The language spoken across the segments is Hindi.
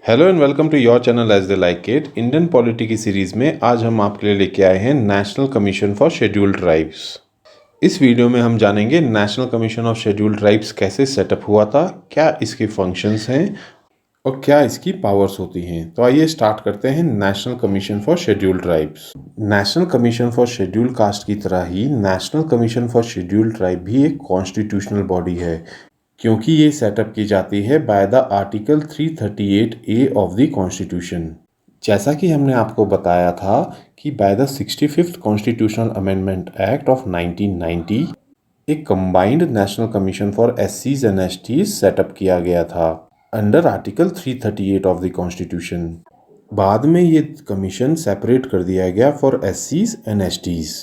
Hello and welcome to your channel as the like it. Indian polity की सीरीज़ में आज हम आपके लिए लेके आए हैं national commission for scheduled tribes. इस वीडियो में हम जानेंगे national commission of scheduled tribes कैसे सेटअप हुआ था, क्या इसके फंक्शंस हैं और क्या इसकी पावर्स होती हैं। तो आइए स्टार्ट करते हैं national commission for scheduled tribes. National commission for scheduled caste की तरह ही national commission for scheduled tribe भी एक कॉन्स्टिट्यूशनल बॉडी है, क्योंकि ये सेटअप की जाती है by the article 338A of the constitution. जैसा कि हमने आपको बताया था कि by the 65th constitutional amendment act of 1990 एक कंबाइंड नेशनल कमीशन फॉर एससीज एंड एसटीज सेटअप किया गया था under article 338 of the constitution. बाद में ये कमीशन सेपरेट कर दिया गया फॉर एससीज एंड एसटीज।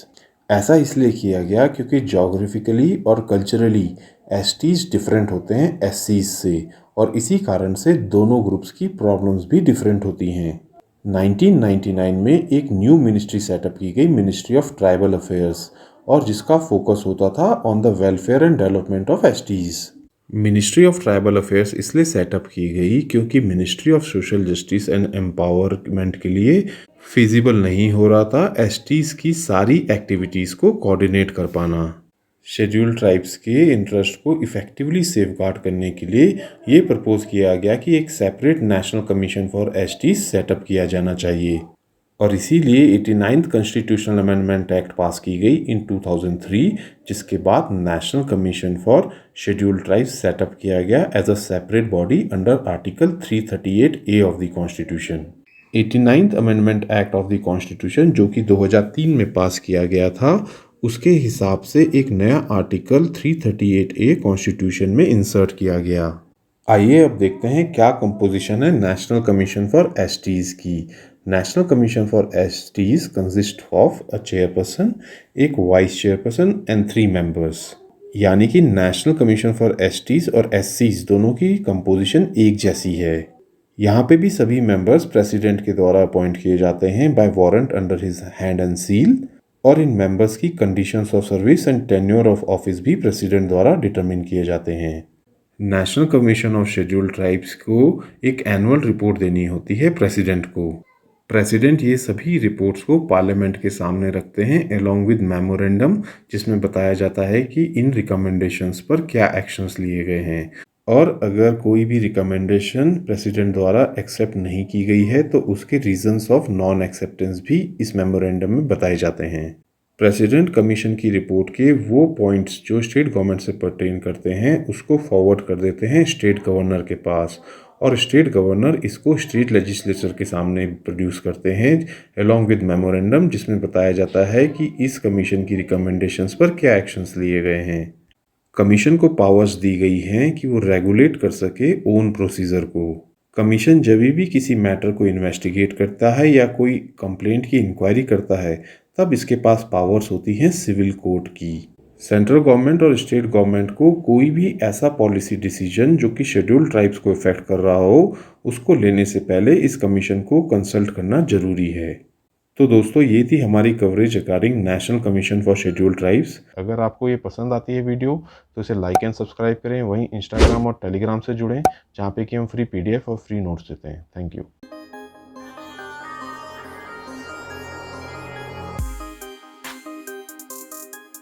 ऐसा इसलिए किया गया क्योंकि जोग्राफिकली और कल्चरली एसटीज डिफरेंट होते हैं एससीज से, और इसी कारण से दोनों ग्रुप्स की प्रॉब्लम्स भी डिफरेंट होती हैं। 1999 में एक न्यू मिनिस्ट्री सेटअप की गई, मिनिस्ट्री ऑफ ट्राइबल अफेयर्स, और जिसका फोकस होता था on the welfare and development of STs. Ministry of tribal affairs इसलिए सेटअप की गई क्योंकि ministry of social justice and empowerment के लिए फिजिबल नहीं हो रहा था एसटीज की सारी एक्टिविटीज़ को कोऑर्डिनेट कर पाना। शेड्यूल्ड ट्राइब्स के इंटरेस्ट को इफेक्टिवली सेफगार्ड करने के लिए ये प्रपोज किया गया कि एक separate national commission for STs setup किया जाना चाहिए, और इसीलिए 89th कॉन्स्टिट्यूशनल अमेंडमेंट एक्ट पास की गई इन 2003, जिसके बाद national commission for scheduled tribes setup किया गया as a separate body under article 338A of the constitution. 89th amendment act of the constitution जो कि 2003 में पास किया गया था, उसके हिसाब से एक नया आर्टिकल 338A कॉन्स्टिट्यूशन में इंसर्ट किया गया। आइए अब देखते हैं क्या कंपोजिशन है नेशनल कमीशन फॉर एसटीज की। National commission for STs consist of a chairperson, एक वाइस चेयरपर्सन एंड 3 मेंबर्स। यानी कि नेशनल कमीशन फॉर एसटीज और एससीज दोनों की कंपोजिशन एक जैसी है। यहाँ पे भी सभी मेंबर्स प्रेसिडेंट के द्वारा अपॉइंट किए जाते हैं by warrant under his hand and seal, और इन मेंबर्स की conditions of service and tenure of office भी प्रेसिडेंट द्वारा डिटरमिन किए जाते हैं। National commission of scheduled tribes को एक एनुअल रिपोर्ट देनी होती है प्रेसिडेंट को। प्रेसिडेंट ये सभी रिपोर्ट्स को पार्लियामेंट के सामने रखते हैं अलोंग विद मेमोरेंडम, जिसमें बताया जाता है कि इन रिकमेंडेशंस पर क्या एक्शंस लिए गए हैं, और अगर कोई भी रिकमेंडेशन प्रेसिडेंट द्वारा एक्सेप्ट नहीं की गई है तो उसके रीजंस ऑफ नॉन एक्सेप्टेंस भी इस मेमोरेंडम में बताए जाते हैं। प्रेसिडेंट कमीशन की रिपोर्ट के वो पॉइंट्स जो स्टेट गवर्नमेंट से पर्टेन करते हैं उसको फॉरवर्ड कर देते हैं स्टेट गवर्नर के पास, और स्टेट गवर्नर इसको स्टेट लेजिस्लेचर के सामने प्रोड्यूस करते हैं अलोंग विद मेमोरेंडम, जिसमें बताया जाता है कि इस कमीशन की रिकमेंडेशंस पर क्या एक्शंस लिए गए हैं। कमीशन को पावर्स दी गई हैं कि वो रेगुलेट कर सके ओन प्रोसीजर को। कमीशन जब भी किसी मैटर को इन्वेस्टिगेट करता है या कोई कंप्लेंट की इंक्वायरी करता है, तब इसके पास पावर्स होती हैं सिविल कोर्ट की। सेंट्रल गवर्नमेंट और स्टेट गवर्नमेंट को कोई भी ऐसा पॉलिसी डिसीजन जो कि शेड्यूल्ड ट्राइब्स को इफेक्ट कर रहा हो, उसको लेने से पहले इस कमीशन को कंसल्ट करना जरूरी है। तो दोस्तों, ये थी हमारी coverage regarding national commission for scheduled tribes. अगर आपको ये पसंद आती है वीडियो तो इसे लाइक एंड सब्सक्राइब करें। वहीं इंस्टाग्राम और टेलीग्राम से जुड़ें, जहाँ पे कि हम फ्री PDF और फ्री नोट्स देते हैं। Thank you.